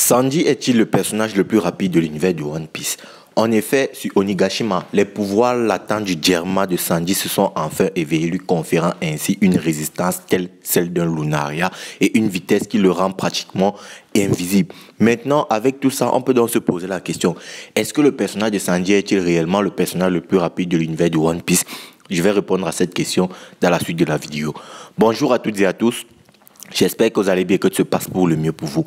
Sanji est-il le personnage le plus rapide de l'univers de One Piece? En effet, sur Onigashima, les pouvoirs latents du Germa de Sanji se sont enfin éveillés, lui conférant ainsi une résistance telle celle d'un Lunaria et une vitesse qui le rend pratiquement invisible. Maintenant, avec tout ça, on peut donc se poser la question, est-ce que le personnage de Sanji est-il réellement le personnage le plus rapide de l'univers de One Piece? Je vais répondre à cette question dans la suite de la vidéo. Bonjour à toutes et à tous. J'espère que vous allez bien, que tout se passe pour le mieux pour vous.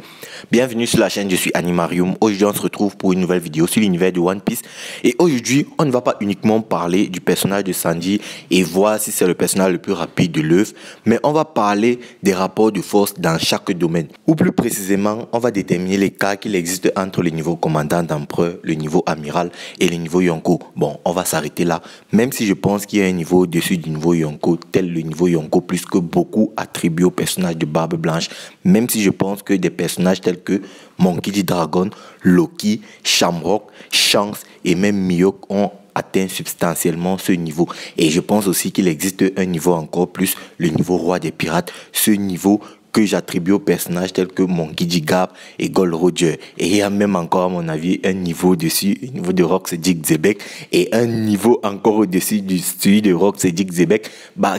Bienvenue sur la chaîne, je suis Animarium. Aujourd'hui, on se retrouve pour une nouvelle vidéo sur l'univers de One Piece. Et aujourd'hui, on ne va pas uniquement parler du personnage de Sanji et voir si c'est le personnage le plus rapide de l'œuvre, mais on va parler des rapports de force dans chaque domaine. Ou plus précisément, on va déterminer les cas qu'il existe entre le niveau commandant d'empereur, le niveau amiral et le niveau Yonko. Bon, on va s'arrêter là, même si je pense qu'il y a un niveau au-dessus du niveau Yonko, tel le niveau Yonko, plus que beaucoup attribués au personnage de Barbe Blanche, même si je pense que des personnages tels que Monkey D. Dragon, Loki, Shamrock, Shanks et même Mihawk ont atteint substantiellement ce niveau. Et je pense aussi qu'il existe un niveau encore plus, le niveau roi des pirates, ce niveau que j'attribue aux personnages tels que Monkey D. Garp et Gold Roger. Et il y a même encore, à mon avis, un niveau dessus, un niveau de Rox Dick Zebek, et un niveau encore au-dessus du celui de Rox Dick Zebek,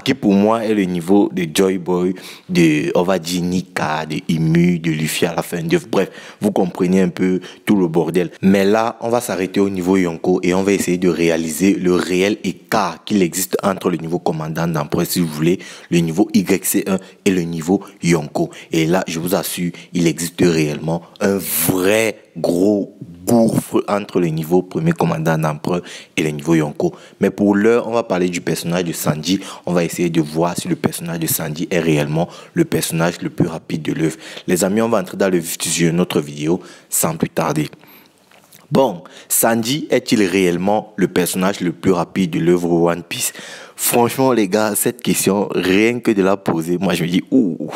qui pour moi est le niveau de Joy Boy, de, on va dire, Nika, de Imu, de Luffy à la fin de... Bref, vous comprenez un peu tout le bordel. Mais là, on va s'arrêter au niveau Yonko et on va essayer de réaliser le réel écart qu'il existe entre le niveau commandant d'empereur, si vous voulez, le niveau YC1 et le niveau Yonko. Et là, je vous assure, il existe réellement un vrai gros gouffre entre le niveau premier commandant d'empereur et le niveau Yonko. Mais pour l'heure, on va parler du personnage de Sanji. On va essayer de voir si le personnage de Sanji est réellement le personnage le plus rapide de l'œuvre. Les amis, on va entrer dans le vif du sujet de notre vidéo sans plus tarder. Bon, Sanji est-il réellement le personnage le plus rapide de l'œuvre One Piece? Franchement, les gars, cette question, rien que de la poser, moi je me dis, ouh.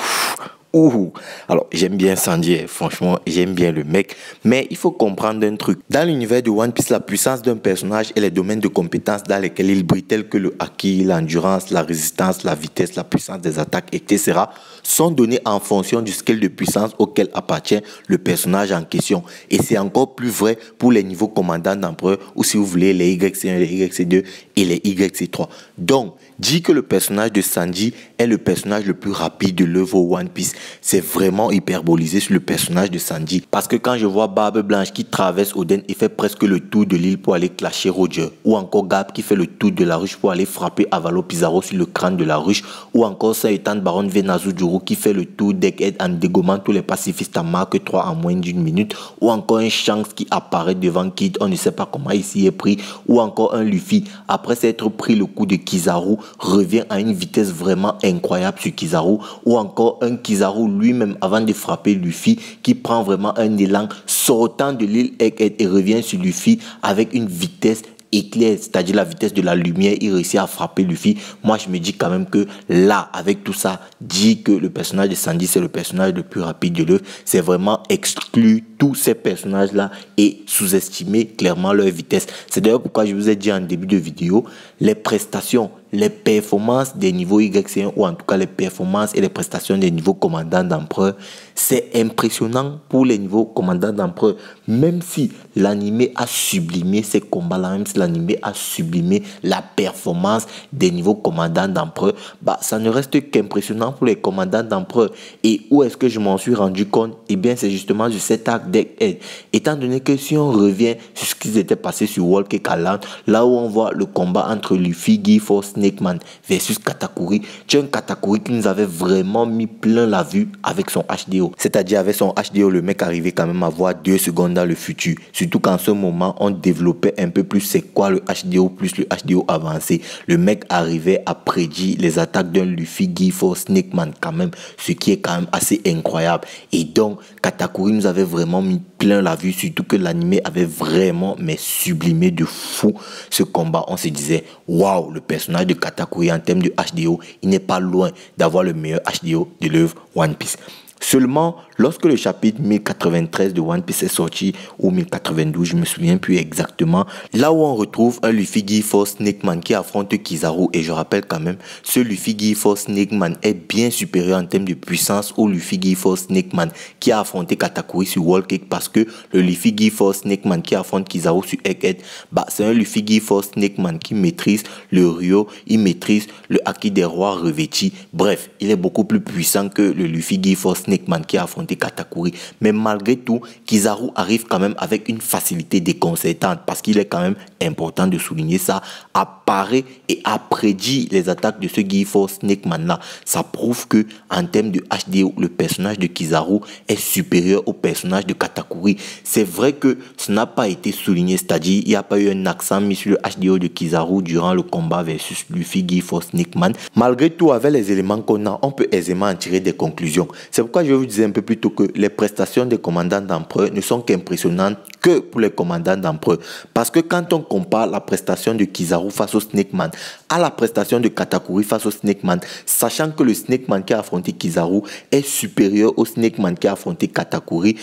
Alors, j'aime bien Sanji, franchement, j'aime bien le mec, mais il faut comprendre un truc. Dans l'univers de One Piece, la puissance d'un personnage et les domaines de compétences dans lesquels il brille, tels que le haki, l'endurance, la résistance, la vitesse, la puissance des attaques, etc., sont donnés en fonction du scale de puissance auquel appartient le personnage en question. Et c'est encore plus vrai pour les niveaux commandants d'empereur, ou si vous voulez, les YC1, les YC2 et les YC3. Donc, dire que le personnage de Sanji est le personnage le plus rapide de l'œuvre One Piece, c'est vraiment hyperbolisé sur le personnage de Sanji. Parce que quand je vois Barbe Blanche qui traverse Oden et fait presque le tour de l'île pour aller clasher Roger, ou encore Garp qui fait le tour de la ruche pour aller frapper Avalo Pizarro sur le crâne de la ruche, ou encore Saitan Baron Venazujuru qui fait le tour d'Egghead en dégommant tous les pacifistes à Mark 3 en moins d'une minute, ou encore un Shanks qui apparaît devant Kid, on ne sait pas comment il s'y est pris, ou encore un Luffy, après s'être pris le coup de Kizaru, revient à une vitesse vraiment incroyable sur Kizaru, ou encore un Kizaru lui-même avant de frapper Luffy qui prend vraiment un élan sortant de l'île Egghead et revient sur Luffy avec une vitesse éclair, c'est-à-dire la vitesse de la lumière, il réussit à frapper Luffy. Moi je me dis quand même que là, avec tout ça, dit que le personnage de Sanji c'est le personnage le plus rapide de l'œuvre, c'est vraiment exclure tous ces personnages là et sous-estimer clairement leur vitesse. C'est d'ailleurs pourquoi je vous ai dit en début de vidéo, les prestations, les performances des niveaux YC1, ou en tout cas les performances et les prestations des niveaux commandant d'empereur, c'est impressionnant pour les niveaux commandant d'empereur. Même si l'animé a sublimé ces combats-là, même si l'animé a sublimé la performance des niveaux commandant d'empereur, ça ne reste qu'impressionnant pour les commandants d'empereur. Et où est-ce que je m'en suis rendu compte? Eh bien, c'est justement sur cet arc d'Egghead. Étant donné que si on revient sur ce qui s'était passé sur Whole Cake Island, là où on voit le combat entre Luffy, Gill-Force, Snake Man versus Katakuri, tu as un Katakuri qui nous avait vraiment mis plein la vue avec son HDO. C'est-à-dire avec son HDO, le mec arrivait quand même à voir 2 secondes dans le futur. Surtout qu'en ce moment, on développait un peu plus c'est quoi le HDO plus le HDO avancé. Le mec arrivait à prédire les attaques d'un Luffy, Gill-Force, Snake Man quand même, ce qui est quand même assez incroyable. Et donc, Katakuri nous avait vraiment mis plein la vue, surtout que l'animé avait vraiment sublimé de fou ce combat. On se disait, waouh, le personnage de Katakuri en termes de HDO, il n'est pas loin d'avoir le meilleur HDO de l'œuvre One Piece. Seulement, lorsque le chapitre 1093 de One Piece est sorti, ou 1092, je me souviens plus exactement, là où on retrouve un Luffy Giant Snake Man qui affronte Kizaru, et je rappelle quand même, ce Luffy Giant Snake Man est bien supérieur en termes de puissance au Luffy Giant Snake Man qui a affronté Katakuri sur Whole Cake, parce que le Luffy Giant Snake Man qui affronte Kizaru sur Egghead, c'est un Luffy Giant Snake Man qui maîtrise le Ryo, il maîtrise le Haki des rois revêtis, bref, il est beaucoup plus puissant que le Luffy Giant Snake Man qui a affronté Katakuri. Mais malgré tout, Kizaru arrive quand même avec une facilité déconcertante, parce qu'il est quand même important de souligner ça, à parer et à prédire les attaques de ce Giant Snake Man là. Ça prouve que en termes de HDO, le personnage de Kizaru est supérieur au personnage de Katakuri. C'est vrai que ce n'a pas été souligné, c'est-à-dire il n'y a pas eu un accent mis sur le HDO de Kizaru durant le combat versus Luffy Giant Snake Man. Malgré tout, avec les éléments qu'on a, on peut aisément en tirer des conclusions. C'est pourquoi je vous disais un peu plus tôt que les prestations des commandants d'empereur ne sont qu'impressionnantes que pour les commandants d'empereur. Parce que quand on compare la prestation de Kizaru face au Snake Man à la prestation de Katakuri face au Snake Man, sachant que le Snake Man qui a affronté Kizaru est supérieur au Snake Man qui a affronté Katakuri,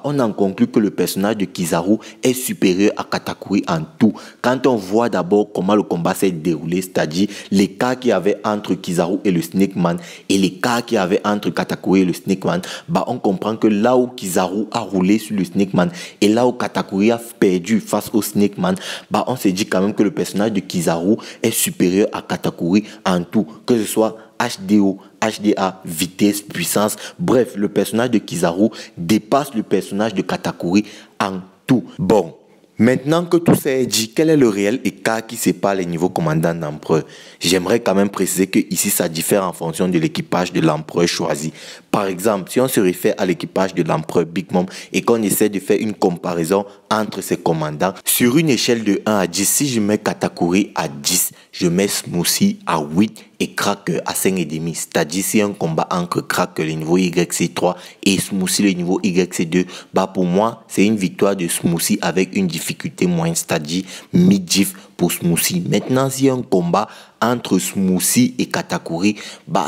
on en conclut que le personnage de Kizaru est supérieur à Katakuri en tout. Quand on voit d'abord comment le combat s'est déroulé, c'est-à-dire l'écart qu'il y avait entre Kizaru et le Snake Man et l'écart qu'il y avait entre Katakuri et le Snake Man, on comprend que là où Kizaru a roulé sur le Snake Man et là où Katakuri a perdu face au Snake Man, on se dit quand même que le personnage de Kizaru est supérieur à Katakuri en tout, que ce soit HDO, HDA, vitesse, puissance, bref, le personnage de Kizaru dépasse le personnage de Katakuri en tout. Bon, maintenant que tout ça est dit, quel est le réel écart qui sépare les niveaux commandants d'empereur? J'aimerais quand même préciser que ici ça diffère en fonction de l'équipage de l'empereur choisi. Par exemple, si on se réfère à l'équipage de l'empereur Big Mom et qu'on essaie de faire une comparaison entre ses commandants, sur une échelle de 1 à 10, si je mets Katakuri à 10, je mets Smoothie à 8 et Cracker à 5,5. C'est-à-dire si un combat entre Cracker le niveau YC3 et Smoothie le niveau YC2, pour moi, c'est une victoire de Smoothie avec une difficulté moyenne, c'est-à-dire mid-diff pour Smoothie. Maintenant, si un combat entre Smoothie et Katakuri,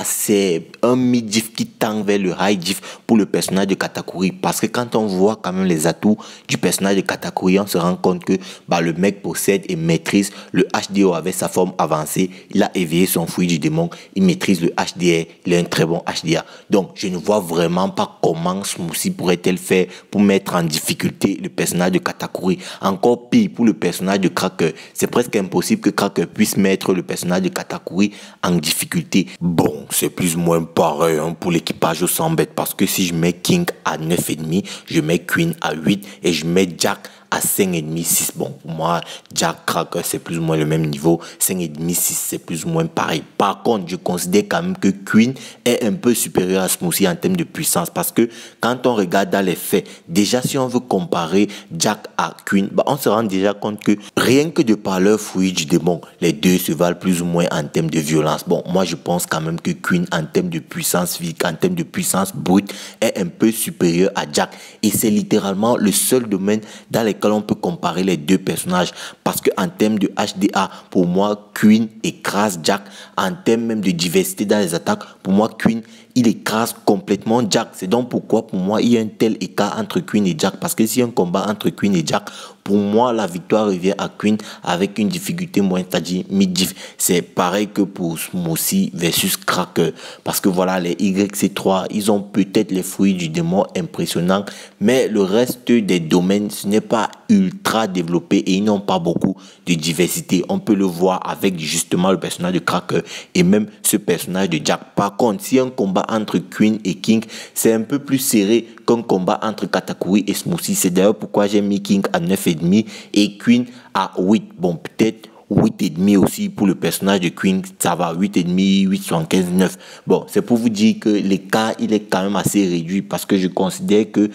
c'est un mid-diff qui tend vers le high-diff pour le personnage de Katakuri. Parce que quand on voit quand même les atouts du personnage de Katakuri, on se rend compte que le mec possède et maîtrise le HDO avec sa forme avancée. Il a éveillé son fruit du démon. Il maîtrise le HDR. Il a un très bon HDA. Donc, je ne vois vraiment pas comment Smoothie pourrait-elle faire pour mettre en difficulté le personnage de Katakuri. Encore pire pour le personnage de Cracker. C'est presque impossible que Cracker puisse mettre le personnage de Katakuri en difficulté. Bon, c'est plus ou moins pareil pour l'équipage au 100 bêtes, parce que si je mets King à 9,5, je mets Queen à 8 et je mets Jack à 5,5, 6. Bon, pour moi, Jack, Cracker, c'est plus ou moins le même niveau. 5,5, 6, c'est plus ou moins pareil. Par contre, je considère quand même que Queen est un peu supérieur à Smoothie en termes de puissance, parce que quand on regarde dans les faits, déjà si on veut comparer Jack à Queen, on se rend déjà compte que rien que de par leur fruit du démon, les deux se valent plus ou moins en termes de violence. Bon, moi je pense quand même que Queen en termes de puissance physique, en termes de puissance brute, est un peu supérieur à Jack. Et c'est littéralement le seul domaine dans lequel on peut comparer les deux personnages, parce que en termes de HDA, pour moi Queen écrase Jack. En termes même de diversité dans les attaques, pour moi Queen il écrase complètement Jack. C'est donc pourquoi pour moi il y a un tel écart entre Queen et Jack, parce que si un combat entre Queen et Jack, pour moi la victoire revient à Queen avec une difficulté moyenne, c'est-à-dire mid-diff. C'est pareil que pour Smoothie versus Cracker, parce que voilà, les YC3 ils ont peut-être les fruits du démon impressionnants, mais le reste des domaines ce n'est pas ultra développé et ils n'ont pas beaucoup de diversité. On peut le voir avec justement le personnage de Cracker et même ce personnage de Jack. Par contre, si un combat entre Queen et King, c'est un peu plus serré qu'un combat entre Katakuri et Smoothie. C'est d'ailleurs pourquoi j'ai mis King à 9,5 et Queen à 8. Bon, peut-être 8,5 aussi pour le personnage de Queen, ça va, 8,5, 8,75, 9. Bon, c'est pour vous dire que l'écart, il est quand même assez réduit, parce que je considère que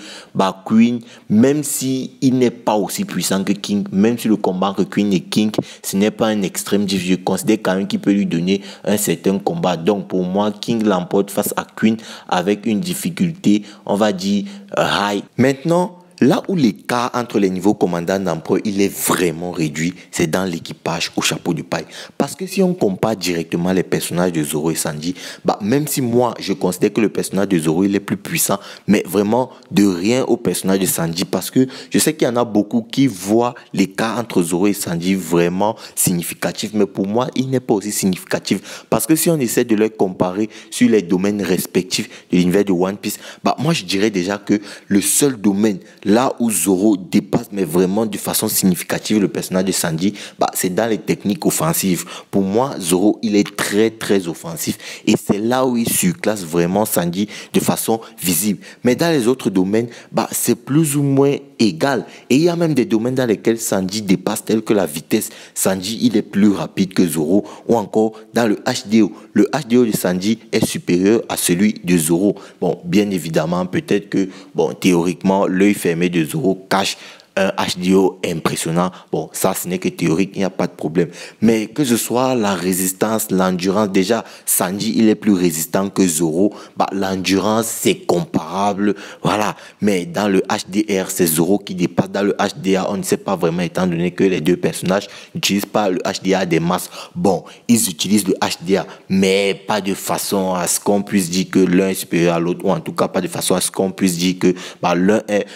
Queen, même si il n'est pas aussi puissant que King, même si le combat entre Queen et King, ce n'est pas un extrême diff, je considère quand même qu'il peut lui donner un certain combat. Donc pour moi, King l'emporte face à Queen avec une difficulté, on va dire, high. Maintenant, là où l'écart entre les niveaux commandant d'empereur, il est vraiment réduit, c'est dans l'équipage au chapeau de paille. Parce que si on compare directement les personnages de Zoro et Sanji, même si moi, je considère que le personnage de Zoro, il est plus puissant, mais vraiment de rien au personnage de Sanji, parce que je sais qu'il y en a beaucoup qui voient l'écart entre Zoro et Sanji vraiment significatif, mais pour moi, il n'est pas aussi significatif. Parce que si on essaie de les comparer sur les domaines respectifs de l'univers de One Piece, moi, je dirais déjà que le seul domaine là où Zoro dépasse, mais vraiment de façon significative, le personnage de Sanji, c'est dans les techniques offensives. Pour moi, Zoro, il est très, très offensif. Et c'est là où il surclasse vraiment Sanji de façon visible. Mais dans les autres domaines, c'est plus ou moins égal. Et il y a même des domaines dans lesquels Sanji dépasse, tels que la vitesse. Sanji, il est plus rapide que Zoro. Ou encore dans le HDO. Le HDO de Sanji est supérieur à celui de Zoro. Bon, bien évidemment, peut-être que, théoriquement, l'œil fermé de Zoro cache un HDO impressionnant. Bon, ça, ce n'est que théorique, il n'y a pas de problème. Mais que ce soit la résistance, l'endurance, déjà, Sanji, il est plus résistant que Zoro. L'endurance, c'est comparable, voilà. Mais dans le HDR, c'est Zoro qui dépasse. Dans le HDA, on ne sait pas vraiment, étant donné que les deux personnages n'utilisent pas le HDA des masses. Bon, ils utilisent le HDA, mais pas de façon à ce qu'on puisse dire que l'un est supérieur à l'autre, ou en tout cas, pas de façon à ce qu'on puisse dire que l'un est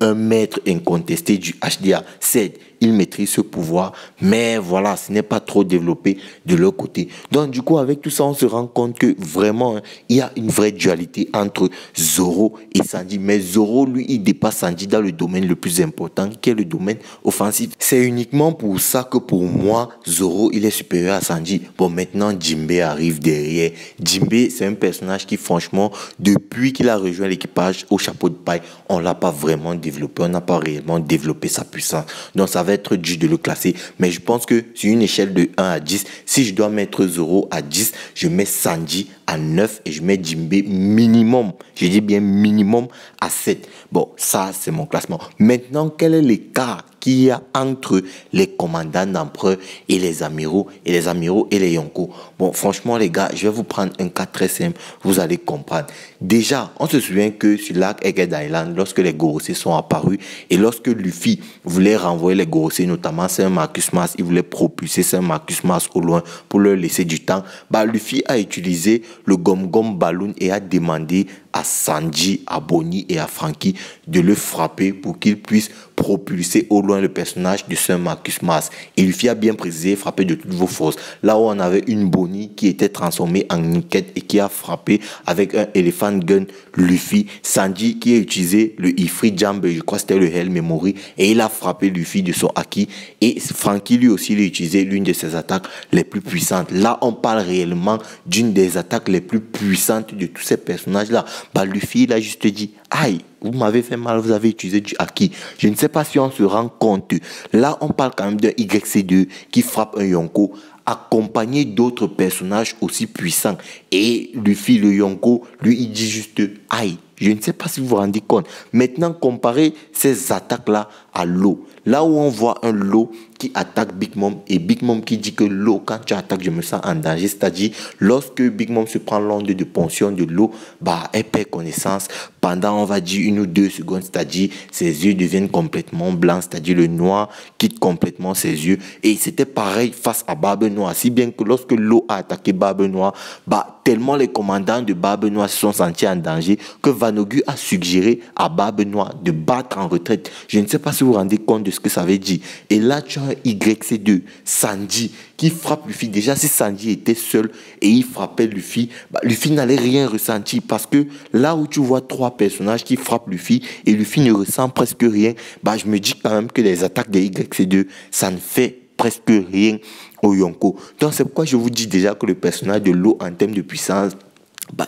un maître incontesté du HDA. C'est il maîtrise ce pouvoir, mais voilà, ce n'est pas trop développé de leur côté. Donc du coup, avec tout ça, on se rend compte que vraiment, il y a une vraie dualité entre Zoro et Sanji. Mais Zoro, lui, il dépasse Sanji dans le domaine le plus important, qui est le domaine offensif. C'est uniquement pour ça que pour moi, Zoro, il est supérieur à Sanji. Bon, maintenant, Jinbe arrive derrière. Jinbe, c'est un personnage qui, franchement, depuis qu'il a rejoint l'équipage au chapeau de paille, on ne l'a pas vraiment développé. On n'a pas réellement développé sa puissance. Donc, ça va être dur de le classer, mais je pense que sur une échelle de 1 à 10, si je dois mettre Zoro à 10, je mets Sanji à 9 et je mets Jinbe minimum, je dis bien minimum, à 7. Bon, ça c'est mon classement. Maintenant, quel est l'écart qu'il y a entre les commandants d'empereur et les amiraux et les Yonko? Bon, franchement les gars, je vais vous prendre un cas très simple, vous allez comprendre. Déjà, on se souvient que sur l'arc Egghead Island, lorsque les Gorosei sont apparus et lorsque Luffy voulait renvoyer les Gorosei, notamment Saint Marcus Mars, il voulait propulser Saint Marcus Mars au loin pour leur laisser du temps, Luffy a utilisé le Gom Gom Balloon et a demandé à Sanji, à Bonnie et à Franky de le frapper pour qu'il puisse propulser au loin le personnage de Saint Marcus Mars. Et Luffy a bien précisé, frapper de toutes vos forces. Là où on avait une Bonnie qui était transformée en Niket et qui a frappé avec un Elephant Gun Luffy. Sanji qui a utilisé le Ifrit Jump, je crois que c'était le Hell Memory, et il a frappé Luffy de son Haki. Et Franky lui aussi, il a utilisé l'une de ses attaques les plus puissantes. Là, on parle réellement d'une des attaques les plus puissantes de tous ces personnages-là. Luffy, il a juste dit, aïe, vous m'avez fait mal, vous avez utilisé du Haki. Je ne sais pas si on se rend compte. Là, on parle quand même d'un YC2 qui frappe un Yonko, accompagné d'autres personnages aussi puissants. Et Luffy, le Yonko, lui, il dit juste, aïe. Je ne sais pas si vous vous rendez compte. Maintenant, comparez ces attaques-là à l'eau. Là où on voit un Law qui attaque Big Mom et Big Mom qui dit que Law, quand tu attaques, je me sens en danger. C'est-à-dire, lorsque Big Mom se prend l'onde de ponction de Law, elle perd connaissance pendant, on va dire, 1 ou 2 secondes. C'est-à-dire, ses yeux deviennent complètement blancs. C'est-à-dire, le noir quitte complètement ses yeux. Et c'était pareil face à Barbe Noire. Si bien que lorsque Law a attaqué Barbe Noire, tellement les commandants de Barbe Noire se sont sentis en danger que Vanogu a suggéré à Barbe Noire de battre en retraite. Je ne sais pas si vous vous rendez compte de ce que ça veut dire. Et là, tu as un YC2, Sanji, qui frappe Luffy. Déjà, si Sanji était seul et il frappait Luffy, Luffy n'allait rien ressentir parce que là où tu vois 3 personnages qui frappent Luffy et Luffy ne ressent presque rien, je me dis quand même que les attaques des YC2, ça ne fait presque rien au Yonko. Donc, c'est pourquoi je vous dis déjà que le personnage de Law en termes de puissance,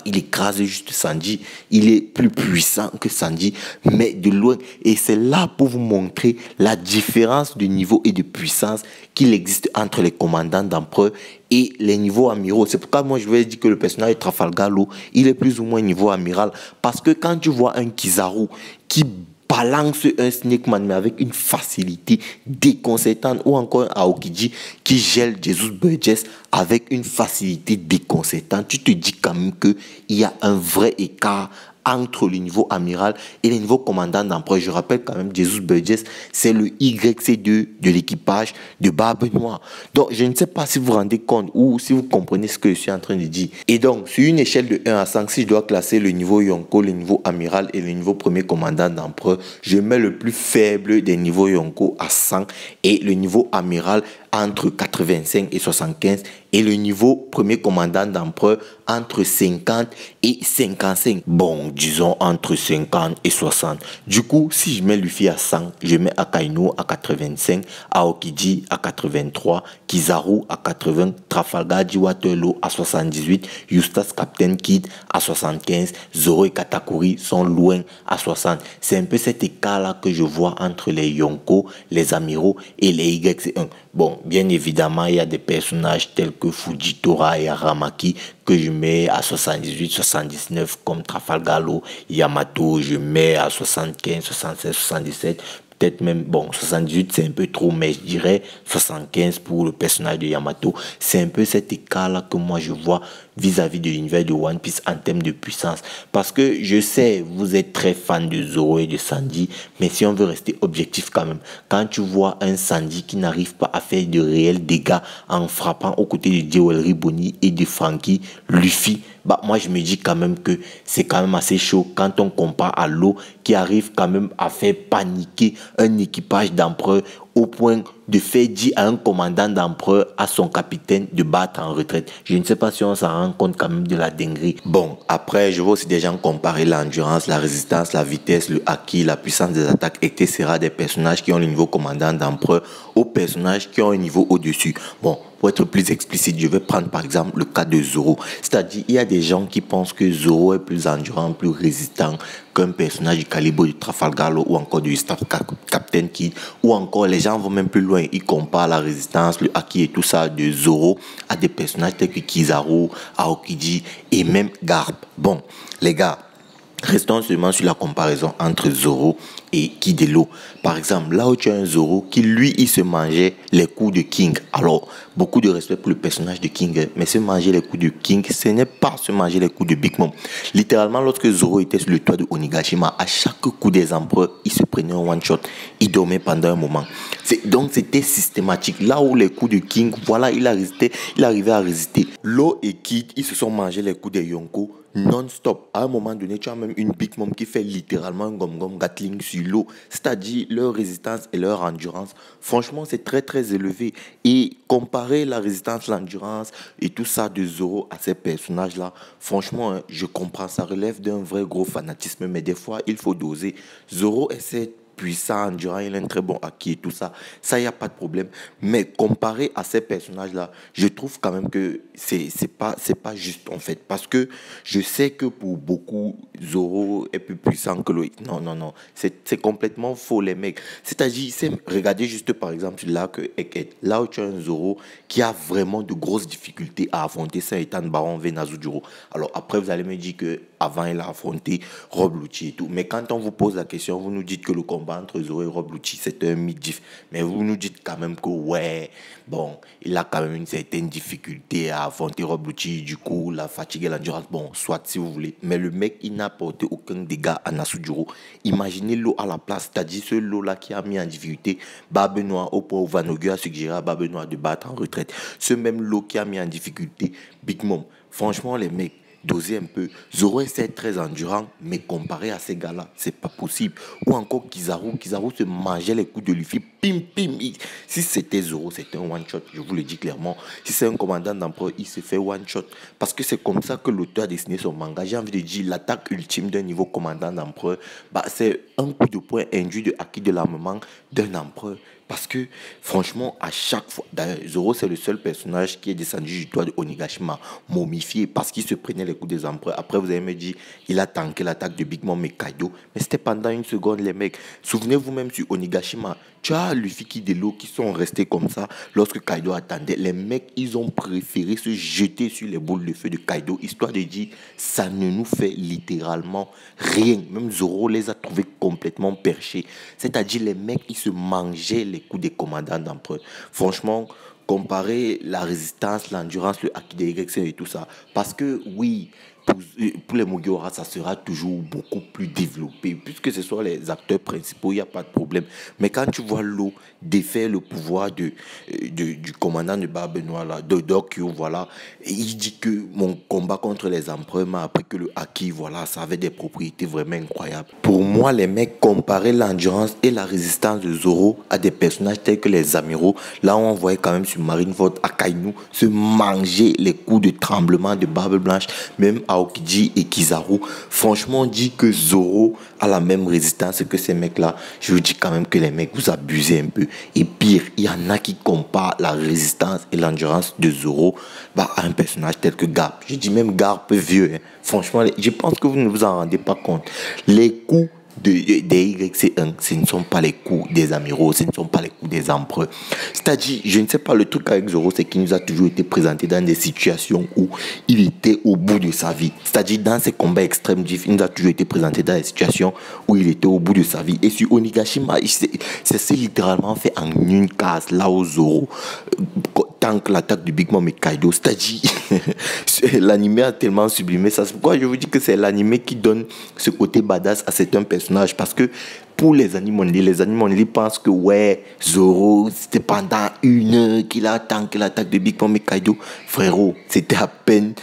il écrase juste Sanji. Il est plus puissant que Sanji, mais de loin. Et c'est là pour vous montrer la différence de niveau et de puissance qu'il existe entre les commandants d'empereur et les niveaux amiraux. C'est pourquoi moi je vais dire que le personnage de Trafalgar Law, il est plus ou moins niveau amiral. Parce que quand tu vois un Kizaru qui balance un Snake Man mais avec une facilité déconcertante, ou encore un Aokiji qui gèle Jesus Burgess avec une facilité déconcertante, tu te dis quand même qu'il y a un vrai écart entre le niveau amiral et le niveau commandant d'empereur. Je rappelle quand même, Jesus Burgess, c'est le YC2 de l'équipage de Barbe Noire. Donc, je ne sais pas si vous vous rendez compte ou si vous comprenez ce que je suis en train de dire. Et donc, sur une échelle de 1 à 5, si je dois classer le niveau Yonko, le niveau amiral et le niveau premier commandant d'empereur, je mets le plus faible des niveaux Yonko à 100 et le niveau amiral entre 85 et 75 et le niveau premier commandant d'empereur entre 50 et 55. Bon, disons entre 50 et 60. Du coup, si je mets Luffy à 100, je mets Akainu à 85, Aokiji à 83, Kizaru à 80, Trafalgar Waterloo à 78, Eustace Captain Kidd à 75, Zoro et Katakuri sont loin à 60. C'est un peu cet écart-là que je vois entre les Yonko, les amiraux et les YC1. Bon, bien évidemment, il y a des personnages tels que Fujitora et Aramaki que je mets à 78, 79 comme Trafalgar Law, Yamato, je mets à 75, 76, 77. Peut-être même, bon, 78 c'est un peu trop, mais je dirais 75 pour le personnage de Yamato. C'est un peu cet écart-là que moi je vois vis-à-vis de l'univers de One Piece en termes de puissance. Parce que je sais, vous êtes très fan de Zoro et de Sandy, mais si on veut rester objectif quand même, quand tu vois un Sandy qui n'arrive pas à faire de réels dégâts en frappant aux côtés de Jewelry Bonnie et de Frankie, Luffy, bah moi je me dis quand même que c'est quand même assez chaud quand on compare à l'eau qui arrive quand même à faire paniquer un équipage d'empereur au point de faire dire à un commandant d'empereur, à son capitaine, de battre en retraite. Je ne sais pas si on s'en rend compte quand même de la dinguerie. Bon, après, je vois aussi des gens comparer l'endurance, la résistance, la vitesse, le haki, la puissance des attaques, etc. des personnages qui ont le niveau commandant d'empereur aux personnages qui ont un niveau au-dessus. Bon, pour être plus explicite, je vais prendre par exemple le cas de Zoro. C'est-à-dire, il y a des gens qui pensent que Zoro est plus endurant, plus résistant qu'un personnage du calibre de Trafalgar Law ou encore du Staff Captain Kidd, ou encore les gens vont même plus loin, ils comparent la résistance, le haki et tout ça de Zoro à des personnages tels que Kizaru, Aokiji et même Garp. Bon, les gars, restons seulement sur la comparaison entre Zoro et Kidelo. Par exemple, là où tu as un Zoro qui, lui, il se mangeait les coups de King. Alors, beaucoup de respect pour le personnage de King, mais se manger les coups de King, ce n'est pas se manger les coups de Big Mom. Littéralement, lorsque Zoro était sur le toit de Onigashima, à chaque coup des empereurs, il se prenait un one-shot. Il dormait pendant un moment. Donc, c'était systématique. Là où les coups de King, voilà, il arrivait à résister. Law et Kid, ils se sont mangés les coups des Yonko non-stop. À un moment donné, tu as même une Big Mom qui fait littéralement un gom-gom Gatling sur l'eau. C'est-à-dire leur résistance et leur endurance. Franchement, c'est très très élevé. Et comparer la résistance, l'endurance et tout ça de Zoro à ces personnages-là, franchement, hein, je comprends. Ça relève d'un vrai gros fanatisme. Mais des fois, il faut doser. Zoro essaie puissant, endurant, il a un très bon haki et tout ça. Ça, il n'y a pas de problème. Mais comparé à ces personnages-là, je trouve quand même que c'est pas juste en fait. Parce que je sais que pour beaucoup, Zoro est plus puissant que Loïc. Non, non, non. C'est complètement faux, les mecs. C'est-à-dire, regardez juste par exemple là que Eket, là où tu as un Zoro qui a vraiment de grosses difficultés à affronter Saint-Étan Baron Venazujuro. Alors après, vous allez me dire que avant il a affronté Rob Lucci et tout. Mais quand on vous pose la question, vous nous dites que le combat entre Zoro et Rob Lucci, c'était un mid-diff. Mais vous nous dites quand même que, ouais, bon, il a quand même une certaine difficulté à affronter Rob Lucci. Du coup, la fatigue et l'endurance, bon, soit si vous voulez. Mais le mec, il n'a porté aucun dégât à Nasujuro. Imaginez l'eau à la place, c'est-à-dire ce lot-là qui a mis en difficulté Barbe Noire au point où Vanogu a suggéré à Barbe Noire de battre en retraite. Ce même lot qui a mis en difficulté Big Mom. Franchement, les mecs, doser un peu. Zoro est très endurant, mais comparé à ces gars-là, c'est pas possible. Ou encore Kizaru. Kizaru se mangeait les coups de Luffy. Pim, pim. Si c'était Zoro, c'était un one-shot. Je vous le dis clairement. Si c'est un commandant d'empereur, il se fait one-shot. Parce que c'est comme ça que l'auteur a dessiné son manga. J'ai envie de dire, l'attaque ultime d'un niveau commandant d'empereur, bah, c'est un coup de poing induit de acquis de l'armement d'un empereur. Parce que, franchement, à chaque fois... D'ailleurs, Zoro, c'est le seul personnage qui est descendu du toit de Onigashima, momifié, parce qu'il se prenait les coups des empereurs. Après, vous allez me dire, il a tanké l'attaque de Big Mom et Kaido. Mais c'était pendant une seconde, les mecs. Souvenez-vous même sur Onigashima, tu as Luffy qui de l'eau qui sont restés comme ça lorsque Kaido attendait. Les mecs, ils ont préféré se jeter sur les boules de feu de Kaido, histoire de dire, ça ne nous fait littéralement rien. Même Zoro les a trouvés complètement perchés. C'est-à-dire, les mecs, ils se mangeaient les coups des commandants d'empereur. Franchement, comparer la résistance, l'endurance, le haki des YC et tout ça. Parce que oui, pour les Mugiwara, ça sera toujours beaucoup plus développé. Puisque ce sont les acteurs principaux, il n'y a pas de problème. Mais quand tu vois l'eau défaire le pouvoir du commandant de Barbe Noire, là, de Dokyo, voilà, et il dit que mon combat contre les empereurs m'a appris que le haki, voilà, ça avait des propriétés vraiment incroyables. Pour moi, les mecs comparaient l'endurance et la résistance de Zoro à des personnages tels que les amiraux. Là, on voyait quand même sur Marineford Akainu se manger les coups de tremblement de Barbe Blanche, même Aokiji et Kizaru. Franchement, on dit que Zoro a la même résistance que ces mecs-là. Je vous dis quand même que les mecs, vous abusez un peu. Et pire, il y en a qui comparent la résistance et l'endurance de Zoro à un personnage tel que Garp. Je dis même Garp vieux. Hein. Franchement, je pense que vous ne vous en rendez pas compte. Les coups des YC1, ce ne sont pas les coups des amiraux, ce ne sont pas les coups des empereurs. C'est-à-dire, je ne sais pas, le truc avec Zoro, c'est qu'il nous a toujours été présenté dans des situations où il était au bout de sa vie. C'est-à-dire, dans ces combats extrêmes, il nous a toujours été présenté dans des situations où il était au bout de sa vie. Et sur Onigashima, c'est littéralement fait en une case, là où Zoro tank l'attaque du Big Mom et Kaido. C'est-à-dire, l'anime a tellement sublimé ça. C'est pourquoi je vous dis que c'est l'anime qui donne ce côté badass à certains personnages. Parce que pour les animes pensent que ouais, Zoro, c'était pendant une heure qu'il a tanké l'attaque de Big Mom et Kaido. Frérot, c'était à peine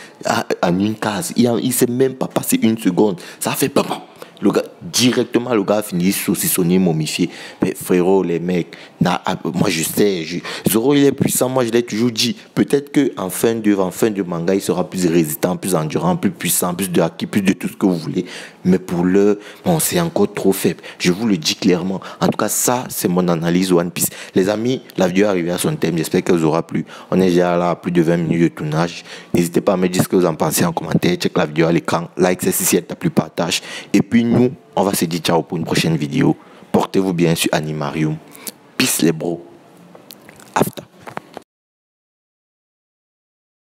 en une case. Il ne s'est même pas passé une seconde. Ça a fait papa. Le gars, directement, le gars a fini saucissonné, momifié. Mais frérot, les mecs, moi je sais, Zoro il est puissant, moi je l'ai toujours dit. Peut-être qu'en fin de manga, il sera plus résistant, plus endurant, plus puissant, plus de haki, plus de tout ce que vous voulez. Mais pour l'heure, bon, c'est encore trop faible. Je vous le dis clairement. En tout cas, ça, c'est mon analyse One Piece. Les amis, la vidéo est arrivée à son thème. J'espère qu'elle vous aura plu. On est déjà là à plus de 20 minutes de tournage. N'hésitez pas à me dire ce que vous en pensez en commentaire. Check la vidéo à l'écran. Like si elle t'a plu, partage. Et puis nous, on va se dire ciao pour une prochaine vidéo. Portez-vous bien sur Animarium. Peace les bros.